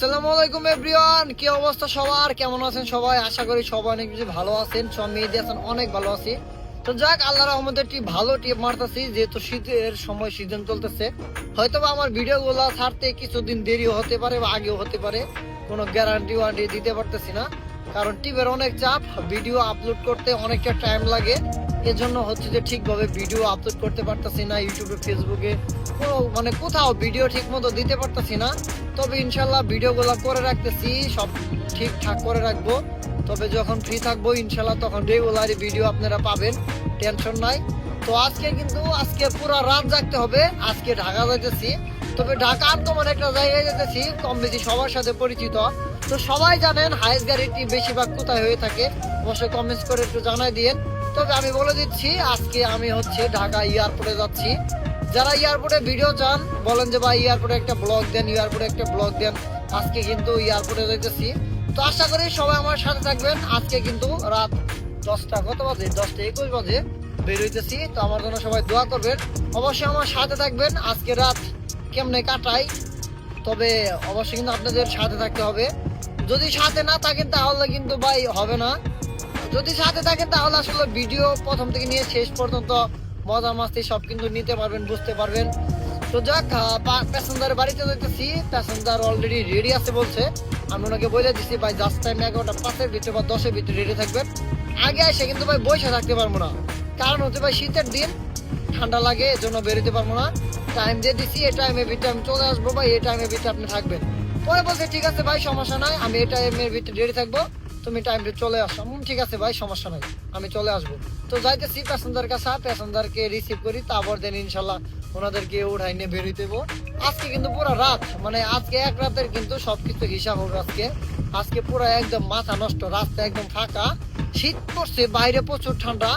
আসসালামু আলাইকুম এভরিওয়ান, কি অবস্থা সবার? কেমন আছেন সবাই? আশা করি সবাই অনেক বেশি ভালো আছেন। সব মেয়েদি আছেন, অনেক ভালো আছি। তো যাক, আল্লাহর রহমতে একটি ভালো টিপ মারতেছি, যেহেতু শীতের সময়, সিজন চলতেছে। হয়তো বা আমার ভিডিও গুলা ছাড়তে কিছুদিন দেরি হতে পারে বা আগেও হতে পারে, কোনো গ্যারান্টি ওয়ারেন্টি দিতে পারতেছি না, কারণ টিপের অনেক চাপ। ভিডিও আপলোড করতে অনেকটা টাইম লাগে, এজন্য হচ্ছে যে ঠিকভাবে ভিডিও আপলোড করতে পারতেছি না। ইউটিউবে, ফেসবুকে কোনো কোথাও ভিডিও ঠিক মতো দিতে পারতেছি না। তবে ইনশাল্লাহ ভিডিওগুলো করে রাখতেছি, সব ঠিকঠাক করে রাখবো। তবে যখন ফ্রি থাকবো ইনশাল্লাহ তখন রেগুলারই ভিডিও আপনারা পাবেন, টেনশন নাই। তো আজকে পুরো রাত জাগতে হবে। আজকে ঢাকা যাইতেছি, তবে ঢাকা আনকমন একটা জায়গায় যেতেছি, কম বেশি সবার সাথে পরিচিত। তো সবাই জানেন হাইস গাড়িটি বেশিরভাগ কোথায় হয়ে থাকে, অবশ্যই কমেন্টস করে একটু জানাই দিয়েন। তবে আমি বলে দিচ্ছি, আজকে আমি হচ্ছে ঢাকা এয়ারপোর্টে যাচ্ছি। যারা এয়ারপোর্টে ভিডিও চান, বলেন যে ভাই এয়ারপোর্টে একটা ব্লগ দেন, এয়ারপোর্টে একটা ব্লগ দেন। আজকে কিন্তু এয়ারপোর্টে যাইতেছি। তো আশা করি সবাই আমার সাথে থাকবেন। আজকে কিন্তু রাত 10টা কত বাজে, 10টা 21 বাজে বের হইতেছি। তো আমার জন্য সবাই দোয়া করবেন, অবশ্যই আমার সাথে থাকবেন। আজকে রাত কেমনে কাটাই, তবে অবশ্যই কিন্তু আপনাদের সাথে থাকতে হবে। যদি সাথে না থাকেন তাহলে কিন্তু ভাই হবে না। যদি সাথে থাকেন তাহলে আসলে ভিডিও প্রথম থেকে নিয়ে শেষ পর্যন্ত মজা মাস্তি সব কিন্তু নিতে পারবেন, বুঝতে পারবেন। তো যাক, প্যাসেঞ্জারের বাড়িতে যাইতেছি। প্যাসেঞ্জার অলরেডি রেডি আছে বলছে। আমি ওনাকে বলে দিচ্ছি ভাই জাস্ট টাইম 11:05 ভিতরে বা 10-এর ভিতরে রেডি থাকবেন। আগে এসে কিন্তু ভাই বসে থাকতে পারবো না, কারণ হচ্ছে ভাই শীতের দিন, ঠান্ডা লাগে, এজন্য বেরোতে পারবো না। টাইম দিয়ে দিচ্ছি, এই টাইমের ভিতরে আমি চলে আসবো ভাই, এই টাইমের ভিতরে আপনি থাকবেন। পরে বলছে ঠিক আছে ভাই, সমস্যা নাই, আমি এই টাইমের ভিতরে রেডি থাকবো, তুমি টাইমটা চলে আসো। ঠিক আছে ভাই, সমস্যা নাই, আমি চলে আসবো। তো যাইতেছি প্যাসেঞ্জার কাছে, প্যাসেঞ্জারকে রিসিভ করি, তারপর দেন ইনশাল্লাহ ওনাদেরকে উঠাই নিয়ে বেরোই দেবো। আজকে কিন্তু পুরো রাত, আজকে এক রাতের কিন্তু সবকিছু হিসাব হবে আজকে। আজকে পুরো একদম মাথা নষ্ট, রাস্তা একদম ফাঁকা, শীত পড়ছে, বাইরে প্রচুর ঠান্ডা,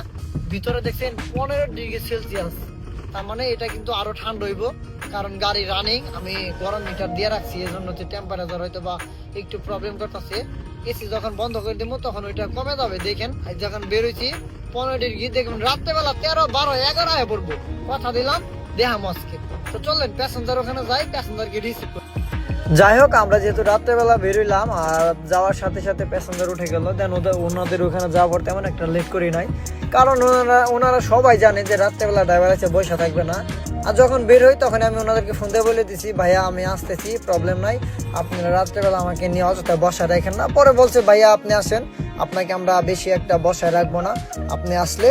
ভিতরে দেখছেন 15 ডিগ্রি সেলসিয়াস। তার মানে এটা কিন্তু আরো ঠান্ডা হইব, কারণ গাড়ি রানিং, আমি গরম মিটার দিয়ে রাখছি, এই জন্য হচ্ছে টেম্পারেচার হয়তো বা একটু প্রবলেম করতেছে। এসি যখন বন্ধ করে দেবো তখন ওইটা কমে যাবে। দেখেন যখন বেরোইছি 15 ডিগ্রি, দেখবেন রাত্রেবেলা 13, 12, 11 হয়ে পড়বো, কথা দিলাম, দেহাম আজকে। তো চললেন প্যাসেঞ্জার ওখানে যাই, প্যাসেঞ্জারকে রিসিভ করি। যাই হোক, আমরা যেহেতু রাত্রেবেলা বেরোইলাম আর যাওয়ার সাথে সাথে প্যাসেঞ্জার উঠে গেল, দেন ওনাদের ওখানে যাওয়ার তেমন একটা লেট করি নাই, কারণ ওনারা সবাই জানে যে রাত্রেবেলা ড্রাইভার আছে, বসে থাকবে না। আর যখন বের হই তখন আমি ওনাদেরকে ফোন দিয়ে বলে দিছি, ভাইয়া আমি আসতেছি, প্রবলেম নাই, আপনারা রাত্রেবেলা আমাকে নিয়ে অযথা বসায় রাখেন না। পরে বলছে ভাইয়া আপনি আসেন, আপনাকে আমরা বেশি একটা বসায় রাখবো না, আপনি আসলে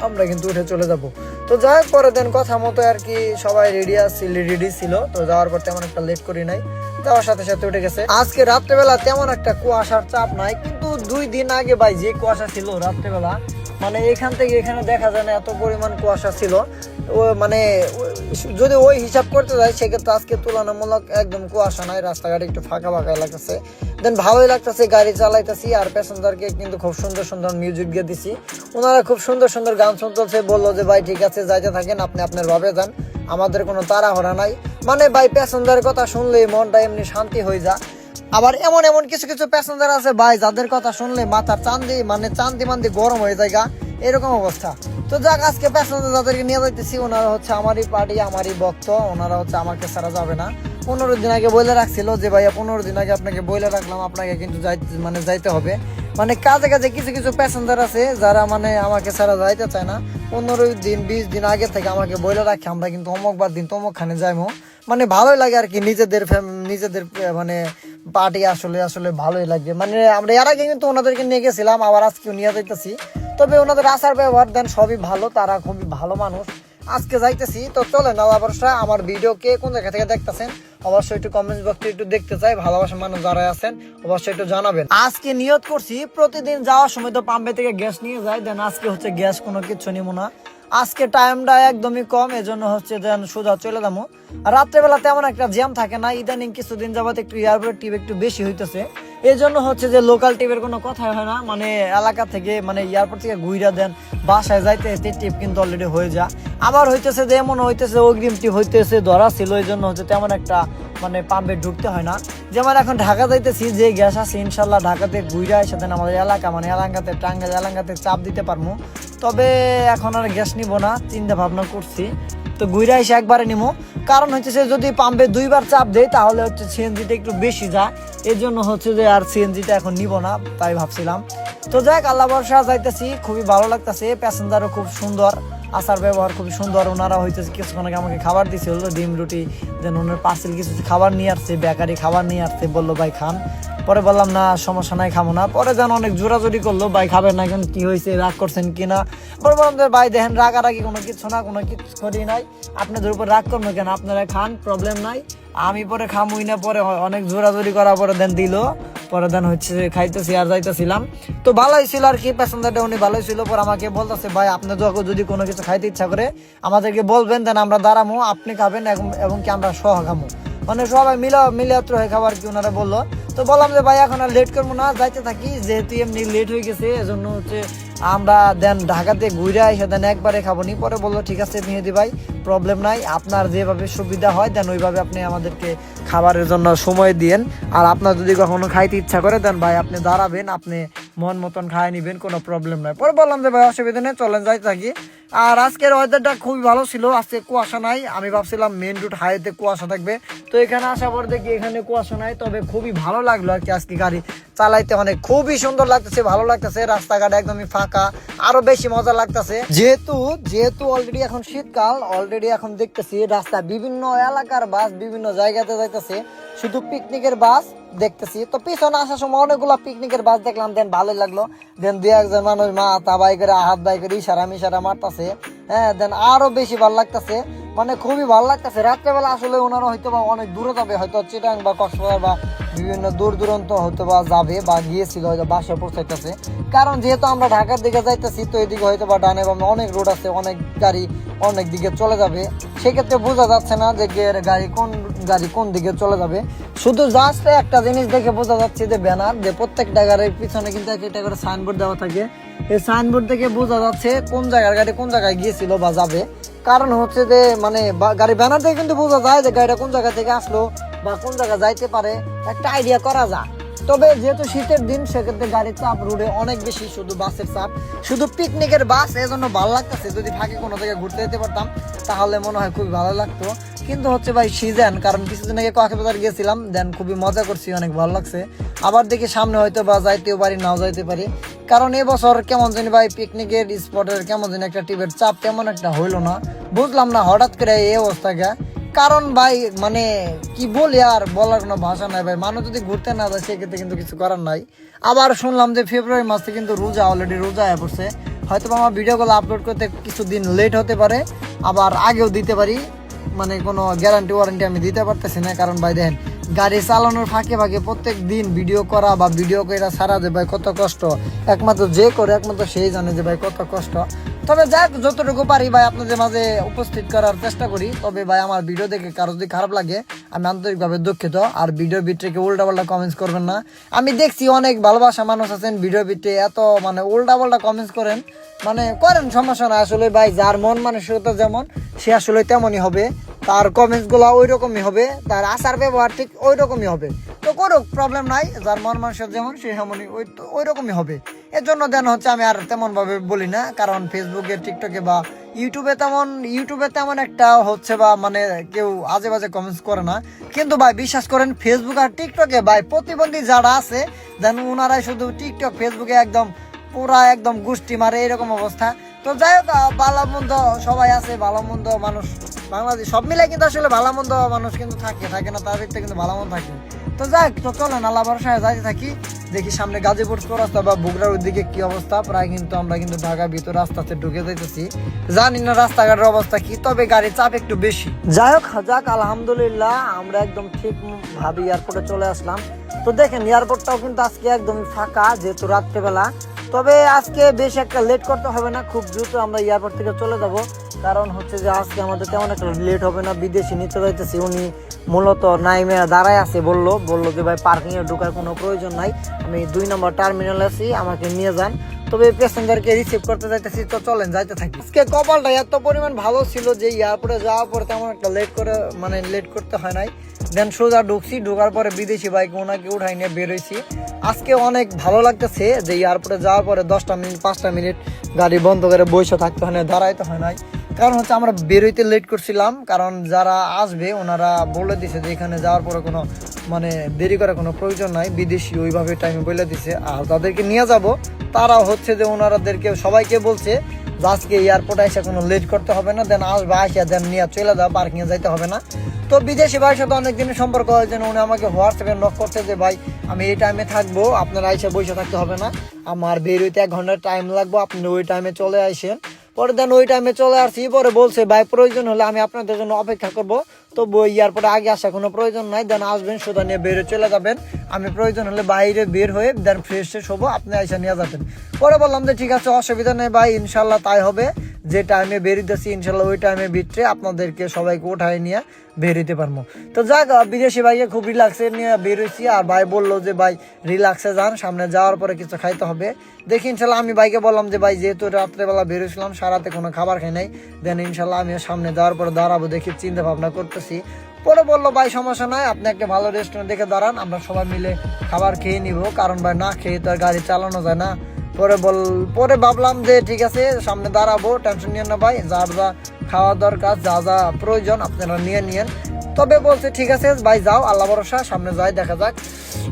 আমরা কিন্তু উঠে চলে যাব। তো যাই হোক, পরে দেন কথা মতো আর কি সবাই রেডি ছিল। তো যাওয়ার পর তেমন একটা লেট করি নাই, যাওয়ার সাথে সাথে উঠে গেছে। আজকে রাত্রেবেলা তেমন একটা কুয়াশার চাপ নাই, কিন্তু 2 দিন আগে ভাই যে কুয়াশা ছিল রাত্রেবেলা, এখান থেকে এখানে দেখা যায় না, এত পরিমাণ কুয়াশা ছিল। যদি ওই হিসাব করতে যাই সেক্ষেত্রে আজকে তুলনামূলক একদম কুয়াশা নাই, রাস্তাঘাট একটু ফাঁকা ফাঁকা লাগতেছে, দেন ভালোই লাগতেছে, গাড়ি চালাইতেছি। আর প্যাসেঞ্জারকে কিন্তু খুব সুন্দর সুন্দর মিউজিক দিয়ে দিছি, ওনারা খুব সুন্দর সুন্দর গান শুনতেছে। বললো যে ভাই ঠিক আছে, যাইতে থাকেন, আপনি আপনার ভাবে যান, আমাদের কোনো তাড়াহুড়া নাই। ভাই প্যাসেঞ্জারের কথা শুনলেই মনটা এমনি শান্তি হয়ে যায়। আবার এমন এমন কিছু কিছু প্যাসেঞ্জার আছে ভাই, যাদের কথা শুনলে মাথার চান্দি মান্দি গরম হয়ে যায়, এরকম অবস্থা। তো যাক, আজকে প্যাসেঞ্জার যাদেরকে নিয়ে যাইতেছি ওনারা হচ্ছে আমারই পার্টি, আমারই ভক্ত, ওনারা হচ্ছে আমাকে ছাড়া যাবে না। 15 দিন আগে বলে রাখছিল যে ভাইয়া 15 দিন আগে আপনাকে বলে রাখলাম, আপনাকে কিন্তু যাইতে হবে। কাজে কাজে কিছু কিছু প্যাসেঞ্জার আছে যারা আমাকে ছাড়া যাইতে চায় না। 15 দিন 20 দিন আগে থেকে আমাকে বলে রাখে, আমরা কিন্তু অমুকবার দিন তমুকখানে যাইমো। ভালোই লাগে আর কি, নিজেদের পার্টি আসলে আসলে ভালোই লাগে। আমরা এর আগে কিন্তু ওনাদেরকে নিয়ে গেছিলাম, আবার আজকেও নিয়ে যাইতেছি। তবে ওনাদের আচার ব্যবহার দেন সবই ভালো, তারা খুবই ভালো মানুষ। আজকে যাইতেছি, তো চলেন অবশ্যই আমার ভিডিও কে কোন জায়গা থেকে দেখতেছেন অবশ্যই একটু কমেন্ট বক্সে একটু দেখতে চাই, ভালোবাসার মানুষ যারা আছেন অবশ্যই একটু জানাবেন। আজকে নিয়ত করছি প্রতিদিন যাওয়ার সময় তো পাম্পে থেকে গ্যাস নিয়ে যাই, দেন আজকে হচ্ছে গ্যাস কোনো কিছু নিব না। আজকে টাইমটা একদমই কম, এজন্য হচ্ছে দেন সোজা চলে যাবো। আর রাত্রেবেলা তেমন একটা জ্যাম থাকে না, ইদানিং কিছুদিন যাবত একটু এয়ারপোর্ট টিপ একটু বেশি হইতেছে, এই জন্য হচ্ছে যে লোকাল টিপের কোনো কথাই হয় না। এলাকা থেকে এয়ারপোর্ট থেকে ঘুইরা দেন বাসায় যাইতে টিপ কিন্তু অলরেডি হয়ে যায়। আবার হইতেছে যে এমন হইতেছে অগ্রিম টিপ হইতেছে ধরা ছিল, এই জন্য হচ্ছে তেমন একটা পাম্পে ঢুকতে হয় না। যেমন এখন ঢাকা যাইতেছি, যে গ্যাস আছে ইনশাল্লাহ ঢাকাতে ঘুইরা এসে দেন আমাদের এলাকা এলাকাতে টাঙ্গাইল এলাকাতে চাপ দিতে পারবো। তবে এখন আর গ্যাস নিব না, চিন্তা ভাবনা করছি। তো ঘুরে এসে একবারে নিমো। কারণ হচ্ছে যদি পাম্পে 2বার চাপ দেয় তাহলে হচ্ছে সিএনজিটা একটু বেশি যায়, এর জন্য হচ্ছে যে আর সিএনজিটা এখন নিব না, তাই ভাবছিলাম। তো যাই আল্লাহ ভরসা যাইতেছি, খুবই ভালো লাগতেছে, প্যাসেঞ্জারও খুব সুন্দর, আচার ব্যবহার খুবই সুন্দর। ওনারা হইতেছে কিছুক্ষণ আগে আমাকে খাবার দিছে, হলো ডিম রুটি, দেন ওনার পার্সেল কিছু খাবার নিয়ে আসছে, বেকারি খাবার নিয়ে আসছে, বললো ভাই খান। পরে বললাম না সমস্যা নাই, খাবো না। পরে যেন অনেক জোরাজোরি করলো, ভাই খাবেন না কেন, কি হয়েছে, রাগ করছেন কিনা? পরে বললাম যে ভাই দেখেন রাগারাগি কোনো কিছু না, কোনো কিছু করি নাই, আপনাদের উপর রাগ করবো কেন, আপনারা খান, প্রবলেম নাই, আমি পরে খামুই না। পরে অনেক জোরাজোরি করার পরে দেন দিল, পরে দেন হচ্ছে খাইতেছি আর যাইতেছিলাম। তো ভালোই ছিল আর কি, প্যাসেঞ্জারটা উনি ভালোই ছিল। পরে আমাকে বলতেছে ভাই আপনি যদি কোনো কিছু খাইতে ইচ্ছা করে আমাদেরকে বলবেন, দেন আমরা দাঁড়ামো, আপনি খাবেন এবং কি আমরা সহ খামো, মানে সবাই মিলাত্র হয়ে খাবার কি ওনারা বললো। তো বললাম যে ভাই এখন আর লেট করবো না, যাইতে থাকি, যেহেতু এমনি লেট হয়ে গেছে, এজন্য হচ্ছে আমরা দেন ঢাকাতে ঘুরে এসে দেন একবারে খাবো নি। পরে বললো ঠিক আছে মেহেদি ভাই, প্রবলেম নাই, আপনার যেভাবে সুবিধা হয় দেন ওইভাবে আপনি আমাদেরকে খাবারের জন্য সময় দিয়েন। আর আপনার যদি কখনো খাইতে ইচ্ছা করে দেন ভাই আপনি দাঁড়াবেন, আপনি মন মতন খাই নিবেন, কোনো প্রবলেম নাই। পরে বললাম যে ভাই অসুবিধা নেই, চলেন যাইতে থাকি। আর আজকের ওয়েদারটা খুবই ভালো ছিল, আজকে কুয়াশা নাই, আমি ভাবছিলাম মেন রুট হাইওয়েতে কুয়াশা থাকবে, তো এখানে আসার পর দেখি এখানে কুয়াশা নাই। তবে খুবই ভালো লাগলো আর কি, আজকে গাড়ি চালাইতে অনেক খুবই সুন্দর লাগতেছে, ভালো লাগতেছে, রাস্তাঘাট একদমই ফাঁকা, আরো বেশি মজা লাগতেছে। যেহেতু অলরেডি এখন শীতকাল, অলরেডি এখন দেখতেছি রাস্তা বিভিন্ন এলাকার বাস বিভিন্ন জায়গাতে যাইতেছে, শুধু পিকনিকের বাস দেখতেছি। তো পিছনে আসার সময় অনেকগুলো পিকনিকের বাস দেখলাম, দেন ভালোই লাগলো। দেন 2-1 মানুষ মাথা বাই করে হাত বাই করে ইশারা মারতেছে, হ্যাঁ, দেন আরো বেশি ভালো লাগতেছে, মানে খুবই ভালো লাগতেছে। রাত্রেবেলা আসলে ওনারা হয়তো বা অনেক দূরে যাবে, হয়তো চিটাং বা কক্সবাজার বা বিভিন্ন দূর দূরান্ত হয়তো বা যাবে বা গিয়েছিল, হয়তো বাসে পৌঁছাইতেছে। কারণ যেহেতু আমরা ঢাকার দিকে যাইতেছি, তো এদিকে হয়তো বা ডানে বামে অনেক রোড আছে, অনেক গাড়ি অনেক দিকে চলে যাবে, সেক্ষেত্রে বোঝা যাচ্ছে না যে গাড়ি কোন দিকে চলে যাবে। শুধু জাস্ট একটা জিনিস দেখে বোঝা যাচ্ছে যে ব্যানার, যে প্রত্যেকটা গাড়ির পিছনে কিন্তু একটা করে সাইনবোর্ড দেওয়া থাকে, এই সাইনবোর্ড থেকে বোঝা যাচ্ছে কোন জায়গার গাড়ি কোন জায়গায় গিয়েছিল বা যাবে। কারণ হচ্ছে যে মানে গাড়ি ব্যানার থেকে কিন্তু বোঝা যায় যে গাড়িটা কোন জায়গা থেকে আসলো বা কোন জায়গায় যাইতে পারে, একটা আইডিয়া করা যায়। তবে যেহেতু শীতের দিন, সেক্ষেত্রে গাড়ির চাপ রোডে অনেক বেশি, শুধু বাসের চাপ, শুধু পিকনিকের বাস, এজন্য ভালো লাগতেছে। যদি ফাঁকে কোনো জায়গায় ঘুরতে যেতে পারতাম তাহলে মনে হয় খুবই ভালো লাগতো, কিন্তু হচ্ছে ভাই সিজন, কারণ কিছুদিন আগে কক্সবাজার গিয়েছিলাম, দেন খুবই মজা করছি, অনেক ভালো লাগছে। আবার দেখি সামনে হয়তো বা যাইতেও পারি, নাও যাইতে পারি, কারণ এবছর কেমন জানি ভাই পিকনিকের স্পটের কেমন জানি একটা টিপের চাপ তেমন একটা হইলো না, বুঝলাম না হঠাৎ করে এই অবস্থা কে। কারণ ভাই মানে কি বলি, আর বলার কোনো ভাষা নাই ভাই, মানুষ যদি ঘুরতে না যায় সেক্ষেত্রে কিন্তু কিছু করার নাই। আবার শুনলাম যে ফেব্রুয়ারি মাসে কিন্তু রোজা, অলরেডি রোজা হয়ে পড়ছে, হয়তো আমার ভিডিওগুলো আপলোড করতে কিছুদিন লেট হতে পারে, আবার আগেও দিতে পারি, মানে কোনো গ্যারান্টি ওয়ারেন্টি আমি দিতে পারতেছি না। কারণ ভাই দেখেন গাড়ি চালানোর ফাঁকে ফাঁকে প্রত্যেক দিন ভিডিও করা বা ভিডিও করে ছাড়া যে ভাই কত কষ্ট, একমাত্র যে করে একমাত্র সেই জানে যে ভাই কত কষ্ট। তবে যাক যতটুকু পারি ভাই আপনাদের মাঝে উপস্থিত করার চেষ্টা করি। তবে ভাই আমার ভিডিও দেখে কারো যদি খারাপ লাগে আমি আন্তরিকভাবে দুঃখিত, আর ভিডিও ভিতরে উল্টাপাল্টা কমেন্টস করবেন না। আমি দেখছি অনেক ভালোবাসা মানুষ আছেন ভিডিও ভিতরে এত মানে উল্টাপাল্টা কমেন্টস করেন, মানে করেন, সমস্যা না। আসলে ভাই যার মন মানসিকতা যেমন সে আসলে তেমনই হবে, তার কমেন্টস গুলা ওই রকমই হবে, তার আচার ব্যবহার ঠিক ওই রকমই হবে, তো করুক, প্রবলেম নাই। যার মন মানসিকতা যেমন সে তেমনই ওই রকমই হবে। এর জন্য দেন হচ্ছে আমি আর তেমন ভাবে বলি না, কারণ ফেসবুকে টিকটকে বা ইউটিউবে তেমন একটা হচ্ছে বা মানে কেউ আজে বাজে কমেন্টস করে না। কিন্তু ভাই বিশ্বাস করেন ফেসবুক আর টিকটকে ভাই প্রতিবন্ধী যারা আছে দেন ওনারাই শুধু টিকটক ফেসবুকে একদম পুরা একদম গোষ্ঠী মারে, এরকম অবস্থা। তো যাই হোক ভালো মন্দ সবাই আছে, ভালো মন্দ মানুষ বাংলাদেশ সব মিলে কিন্তু আসলে ভালো মন্দ মানুষ কিন্তু থাকে না, তার ভিতরে কিন্তু ভালো মন্দ থাকে। তো যাক, তো চলেন আল্লাহ ভরসায় যাইতে থাকি, দেখি সামনে গাজীপুর রাস্তা বা বগুড়ার ওইদিকে কি অবস্থা। প্রায় কিন্তু আমরা কিন্তু ঢাকার ভিতর রাস্তাতে ঢুকে যাইতেছি, জানি না রাস্তাঘাটের অবস্থা কি, তবে গাড়ির চাপ একটু বেশি। যাক আলহামদুলিল্লাহ আমরা একদম ঠিক ভাবে এয়ারপোর্টে চলে আসলাম। তো দেখেন এয়ারপোর্টটাও কিন্তু আজকে একদমই ফাঁকা, যেহেতু রাত্রেবেলা। তবে আজকে বেশ একটা লেট করতে হবে না, খুব দ্রুত আমরা এয়ারপোর্ট থেকে চলে যাব। কারণ হচ্ছে যে আজকে আমাদের তেমন একটা লেট হবে না, বিদেশি নিতে যাইতেছি। উনি মূলত নাইমে দাঁড়ায় আছে, বললো যে ভাই পার্কিং এ ঢোকার কোনো প্রয়োজন নাই, আমি 2 নম্বর টার্মিনাল আছি, আমাকে নিয়ে যান। তবে প্যাসেঞ্জারকে রিসিভ করতে যাইতেছি, তো চলেন যাইতে থাকি। আজকে কপালটা এত পরিমাণ ভালো ছিল যে এয়ারপোর্টে যাওয়ার পরে তেমন একটা লেট করতে হয় নাই। দেন সোজা ঢোকার পরে বিদেশি বাইক ওনাকে উঠাই নিয়ে বেরোইছি। আজকে অনেক ভালো লাগতেছে যে এয়ারপোর্টে যাওয়ার পরে 10টা মিনিট 5টা মিনিট গাড়ি বন্ধ করে বসে থাকতে হয় না, দাঁড়াইতে হয় নাই। কারণ হচ্ছে আমরা বেরোইতে লেট করছিলাম, কারণ যারা আসবে ওনারা বলে দিছে যে এখানে যাওয়ার পরে কোনো মানে দেরি করার কোনো প্রয়োজন নাই, বিদেশি ওইভাবে টাইমে বলে দিছে। আর যাদেরকে নিয়ে যাব তারা হচ্ছে যে ওনারাদেরকে সবাইকে বলছে যে আজকে এয়ারপোর্টে এসে কোনো লেট করতে হবে না, দেন আসবে আসিয়া দেন নিয়ে চলে যাও, পার্কিংয়ে যাইতে হবে না। তো বিদেশি ভাইয়ের সাথে অনেক দিনের সম্পর্ক হয়েছে, উনি আমাকে হোয়াটসঅ্যাপে নক করছে যে ভাই আমি এই টাইমে থাকবো, আপনারা এসে বসে থাকতে হবে না, আমার বের হইতে 1 ঘন্টা টাইম লাগবে, আপনি ওই টাইমে চলে আসেন। পরে দেন ওই টাইমে চলে আসছি, পরে বলছে ভাই প্রয়োজন হলে আমি আপনাদের জন্য অপেক্ষা করবো, তো এয়ারপোর্টে আগে আসা কোনো প্রয়োজন নাই, দেন আসবেন সোজা নিয়ে বের হয়ে চলে যাবেন, আমি প্রয়োজন হলে বাইরে বের হয়ে দেন ফ্রেশ ফ্রেশ হবো, আপনি এসে নিয়ে যাবেন। পরে বললাম যে ঠিক আছে অসুবিধা নেই ভাই, ইনশাল্লাহ তাই হবে, যে টাইমে বেরিয়েছি ইনশাল্লাহ ওই টাইমে ভিতরে আপনাদেরকে সবাইকে উঠায় নিয়ে বেরোতে পারবো। তো যাক বিদেশি ভাইকে খুব রিল্যাক্সে নিয়ে বেরোইছি, আর ভাই বললো যে ভাই রিল্যাক্সে যান, সামনে যাওয়ার পরে কিছু খাইতে হবে। দেখি ইনশাল্লাহ আমি ভাইকে বললাম যে ভাই যেহেতু রাত্রেবেলা বেরোছিলাম সারাতে কোনো খাবার খাই নাই, দেন ইনশাল্লাহ আমি সামনে যাওয়ার পরে দাঁড়াবো, দেখি চিন্তা ভাবনা করতেছি। পরে বললো ভাই সমস্যা নাই, আপনি একটা ভালো রেস্টুরেন্ট দেখে দাঁড়ান, আমরা সবাই মিলে খাবার খেয়ে নিব, কারণ ভাই না খেয়ে তো আর গাড়ি চালানো যায় না। পরে ভাবলাম যে ঠিক আছে সামনে দাঁড়াবো, টেনশন নিয়েন না ভাই, যার যা খাওয়া দরকার যা যা প্রয়োজন আপনারা নিয়ে নিয়েন। তবে বলছে ঠিক আছে ভাই যাও, আল্লাহ ভরসা, সামনে যাই দেখা যাক।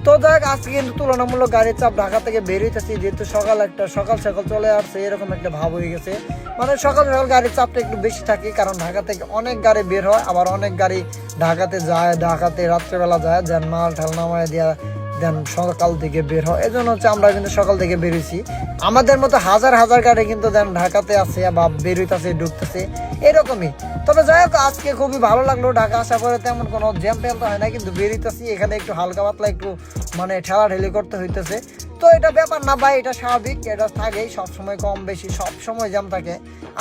তো যাক আজকে কিন্তু তুলনামূলক গাড়ির চাপ, ঢাকা থেকে বেরোইতেছি যেহেতু সকাল সকাল চলে আসছে, এরকম একটা ভাব হয়ে গেছে। মানে সকাল সকাল গাড়ির চাপটা একটু বেশি থাকে, কারণ ঢাকা থেকে অনেক গাড়ি বের হয়, আবার অনেক গাড়ি ঢাকাতে যায়, ঢাকাতে রাত্রেবেলা যায়, যেন মাল ঠাল নামায় দেওয়া দেন সকাল থেকে বের হয়। এই জন্য হচ্ছে আমরা কিন্তু সকাল থেকে বেরোইছি, আমাদের মতো হাজার হাজার গাড়ি কিন্তু দেন ঢাকাতে আছে বা বেরোইতেছে ঢুকতেছে এরকমই। তবে যাই হোক আজকে খুবই ভালো লাগলো, ঢাকা আসার পরে তেমন কোনো জ্যাম ট্যাম তো হয় না, কিন্তু বেরোইতেছি এখানে একটু হালকা পাতলা একটু মানে ঠেলাঠেলি করতে হইতেছে। তো এটা ব্যাপার না ভাই, এটা স্বাভাবিক, এটা থাকেই সবসময়, কম বেশি সবসময় জ্যাম থাকে।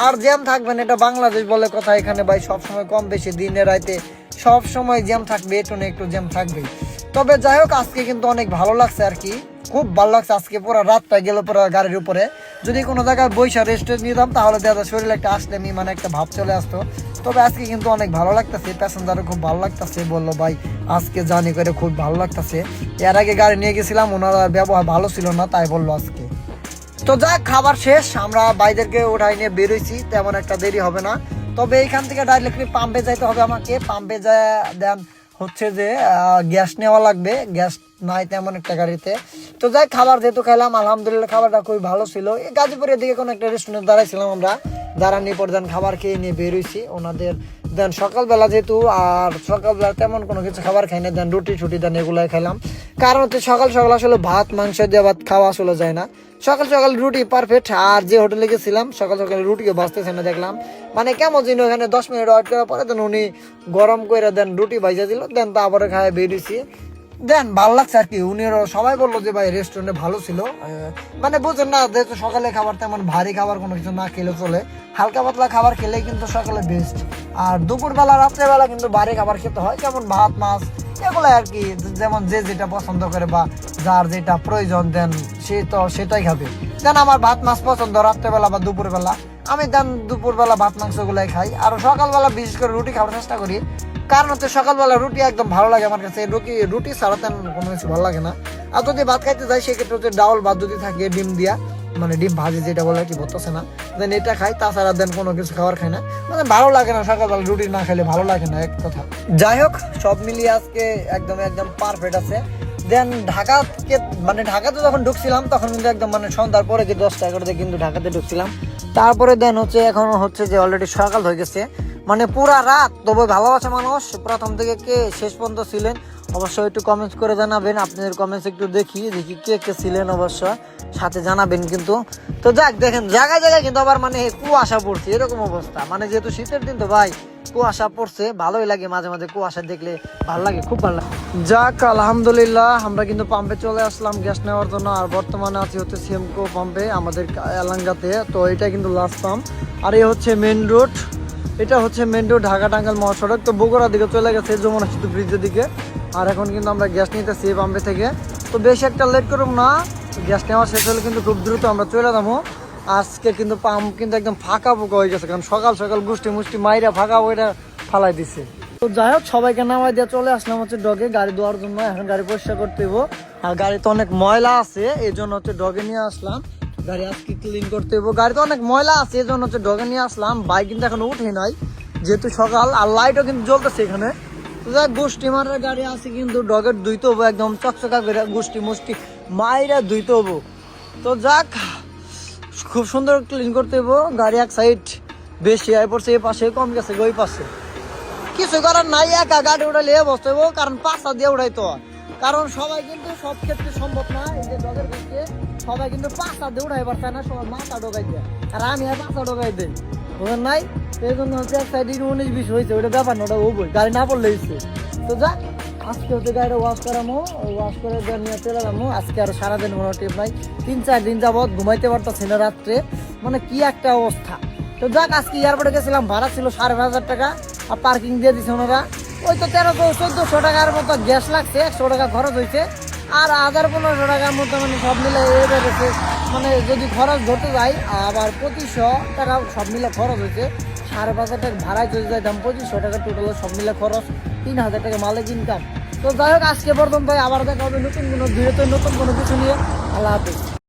আর জ্যাম থাকবেন, এটা বাংলাদেশ বলে কথা, এখানে ভাই সবসময় কম বেশি দিনে রাইতে সবসময় জ্যাম থাকবে, একটু না একটু জ্যাম থাকবেই। তবে যাই হোক আজকে কিন্তু অনেক ভালো লাগছে আর কি, খুব ভালো লাগছে আজকে, পুরো রাতটা গেল পুরো গাড়ির উপরে। যদি কোনো জায়গায় বৈশা রেস্ট নিতাম তাহলে দেখা শরীরে একটা আসলে মানে একটা ভাব চলে আসতো। তবে আজকে কিন্তু অনেক ভালো লাগতেছে, প্যাসেঞ্জারও খুব ভালো লাগতেছে, বললো ভাই আজকে জার্নি করে খুব ভালো লাগতেছে। এর আগে গাড়ি নিয়ে গেছিলাম, ওনারা ব্যবহার ভালো ছিল না, তাই বললো আজকে। তো যাক খাবার শেষ, আমরা ভাইদেরকে উঠাই নিয়ে বেরোইছি, তেমন একটা দেরি হবে না। তবে এইখান থেকে ডাইরেক্টলি পাম্পে যাইতে হবে আমাকে, পাম্পে যায় দেন হচ্ছে যে গ্যাস নেওয়া লাগবে, গ্যাস নাই তেমন একটা গাড়িতে। তো যাই খাবার যেহেতু খাইলাম আলহামদুলিল্লাহ, খাবারটা খুবই ভালো ছিল। এই গাজীপুরের দিকে কোনো একটা রেস্টুরেন্ট দাঁড়াইছিলাম আমরা, দাঁড়ানির পর দেন খাবার খেয়ে নিয়ে বেরোইছি ওনাদের। দেন সকালবেলা যেহেতু আর সকালবেলা তেমন কোনো কিছু খাবার খাই না, দেন রুটি ছুটি দেন এগুলাই খাইলাম, কারণ হচ্ছে সকাল সকাল আসলে ভাত মাংস দিয়ে ভাত খাওয়া আসলে যায় না, সকাল সকাল রুটি পারফেক্ট। আর যে হোটেলে গেছিলাম সকাল সকাল রুটিও বাঁচতেছে না, দেখলাম মানে কেমন যেন ওখানে 10 মিনিট ওয়েট করার পরে দেন উনি গরম করে দেন রুটি ভাইজা দিল, দেন তারপরে খায় বেরিয়েছি। দেন ভালো লাগছে আর কি, উনিও সবাই বললো যে ভাই রেস্টুরেন্টে ভালো ছিল। মানে বুঝছেন না, যেহেতু সকালে খাবার তেমন ভারী খাবার কোনো কিছু না খেলে চলে, হালকা পাতলা খাবার খেলেই কিন্তু সকালে বেস্ট। আর দুপুরবেলা রাত্রেবেলা কিন্তু ভারী খাবার খেতে হয়, যেমন ভাত মাছ এগুলো আর কি, যেমন যে যেটা পছন্দ করে বা যার যেটা প্রয়োজন দেন সে তো সেটাই খাবে। দেন আমার ভাত মাছ পছন্দ রাত্রেবেলা বা দুপুরবেলা, আমি দেন দুপুরবেলা ভাত মাংস গুলাই খাই। আর সকালবেলা বিশেষ করে রুটি খাওয়ার চেষ্টা করি, কারণ হচ্ছে সকালবেলা রুটি একদম ভালো লাগে আমার কাছে, রুটি ছাড়া তেমন কোনো কিছু ভালো লাগে না। আর যদি ভাত খাইতে যাই সেক্ষেত্রে হচ্ছে ডাউল ভাত যদি থাকে ডিম দিয়া, মানে ডিম ভাজি যেটা বলে কি বলতেছে না, দেন এটা খাই, তাছাড়া দেন কোনো কিছু খাবার খাই না, মানে ভালো লাগে না সকালবেলা রুটি না খেলে, ভালো লাগে না এক কথা। যাই হোক সব মিলিয়ে আজকে একদম একদম পারফেক্ট আছে। দেন ঢাকাকে মানে ঢাকাতে যখন ঢুকছিলাম তখন কিন্তু একদম মানে সন্ধ্যার পরে যে 10টা 11টাতে কিন্তু ঢাকাতে ঢুকছিলাম, তারপরে দেন হচ্ছে এখন হচ্ছে যে অলরেডি সকাল হয়ে গেছে, মানে পুরা রাত। তবে ভালোবাসা মানুষ প্রথম থেকে কে শেষ পর্যন্ত ছিলেন অবশ্যই একটু কমেন্টস করে জানাবেন, আপনাদের কমেন্টস একটু দেখি কে কে ছিলেন অবশ্যই সাথে জানাবেন কিন্তু। তো যাক দেখেন জায়গায় জায়গায় কিন্তু আবার মানে কুয়াশা পড়ছে এরকম অবস্থা, মানে যেহেতু শীতের দিন তো ভাই কুয়াশা পড়ছে, ভালোই লাগে মাঝে মাঝে কুয়াশা দেখলে, ভালো লাগে, খুব ভালো লাগে। যাক আলহামদুলিল্লাহ আমরা কিন্তু পাম্পে চলে আসলাম গ্যাস নেওয়ার জন্য, আর বর্তমানে আছি হচ্ছে সিএমকো পাম্পে আমাদের এলাঙ্গাতে। তো এটা কিন্তু লাস্ট পাম্প, আর এই হচ্ছে মেন রোড, এটা হচ্ছে মেন রোড ঢাকা টাঙ্গাইল মহাসড়ক। তো বগুড়ার দিকে চলে গেছে যমুনা সেতু ব্রিজের দিকে, আর এখন কিন্তু আমরা গ্যাস নিতেছি এই পাম্পে থেকে। তো বেশি একটা লেট করব না, গ্যাস নেওয়া শেষ হলে কিন্তু খুব দ্রুত আমরা চলে যাবো। আজকে কিন্তু পাম্প কিন্তু একদম ফাঁকা ফুকা হয়ে গেছে, কারণ সকাল সকাল গুষ্টি মুষ্টি মাইরা ফাঁকা ওইটা ফালাই দিছে। তো যাই হোক সবাইকে নামাই দিয়ে চলে আসলাম হচ্ছে ডগে গাড়ি ধোয়ার জন্য, এখন গাড়ি পরিষ্কার করতে হইব। আর গাড়িতে অনেক ময়লা আছে এই জন্য হচ্ছে ডগে নিয়ে আসলাম। গাড়ি আজকে ক্লিন করতে হইব। গাড়িতে অনেক ময়লা আছে, এই জন্য হচ্ছে ডগে নিয়ে আসলাম। বাইক কিন্তু এখন উঠে নাই, যেহেতু সকাল, আর লাইটও কিন্তু জ্বলতেছে এখানে। তো যাক, গোষ্ঠী মারার গাড়ি আছে কিন্তু ডগের ধুইতে হবো, একদম চকচকা করে গোষ্ঠী মুষ্টি মাইরা ধুইতে হবো। তো যাক, খুব সুন্দর ক্লিন করতে হইব। গাড়ি এক সাইড বেশি আয় পড়ছে, এই পাশে কম গেছে, ওই পাশে কিছু করার নাই। একা গাড়ি উঠাইলে বসতে হইব, কারণ পাশা দিয়ে উঠাইতে হয়। কারণ সবাই কিন্তু সব ক্ষেত্রে সম্ভব না, এই যে ডগের ক্ষেত্রে সবাই কিন্তু পাশা দিয়ে উঠাই পারছে না, সবাই মাথা ঢোকাই দেয়, আর আমি আর পাশা ঢোকাই দেয়, বুঝলেন নাই? সেই জন্য হচ্ছে এক সাইড 19-20 হয়েছে, ওইটা ব্যাপার না, ওটা হবই, গাড়ি না পড়লে হয়েছে। তো যাক, আজকে হচ্ছে গাড়িটা ওয়াশ করামো, ওয়াশ করে নিয়ে চলে যাবো। আজকে আর সারাদিন কোনো টিপ নাই, 3-4 দিন যাবত ঘুমাইতে পারতেছি না রাত্রে, মানে কি একটা অবস্থা। তো যাক, আজকে এয়ারপোর্টে গেছিলাম, ভাড়া ছিল 5,500 টাকা, আর পার্কিং দিয়ে দিছে ওনারা। ওই তো 1300-1400 টাকার মতো গ্যাস লাগছে, 100 টাকা খরচ হয়েছে, আর 1000-1500 টাকার মতো মানে সব মিলে বেড়েছে। মানে যদি খরচ ধরতে যাই, আবার 2500 টাকা সব মিলে খরচ হয়েছে। 5,500 টাকা ভাড়ায় চলে যাইতাম, 2500 টাকা টোটাল সব মিলে খরচ, 3,000 টাকা মালিক ইনকাম। তো যাই হোক, আজকে পর্যন্ত আবার দেখা হবে নতুন কোনো ভিডিওতে, নতুন কোনো কিছু নিয়ে। আল্লাহ হাফিজ।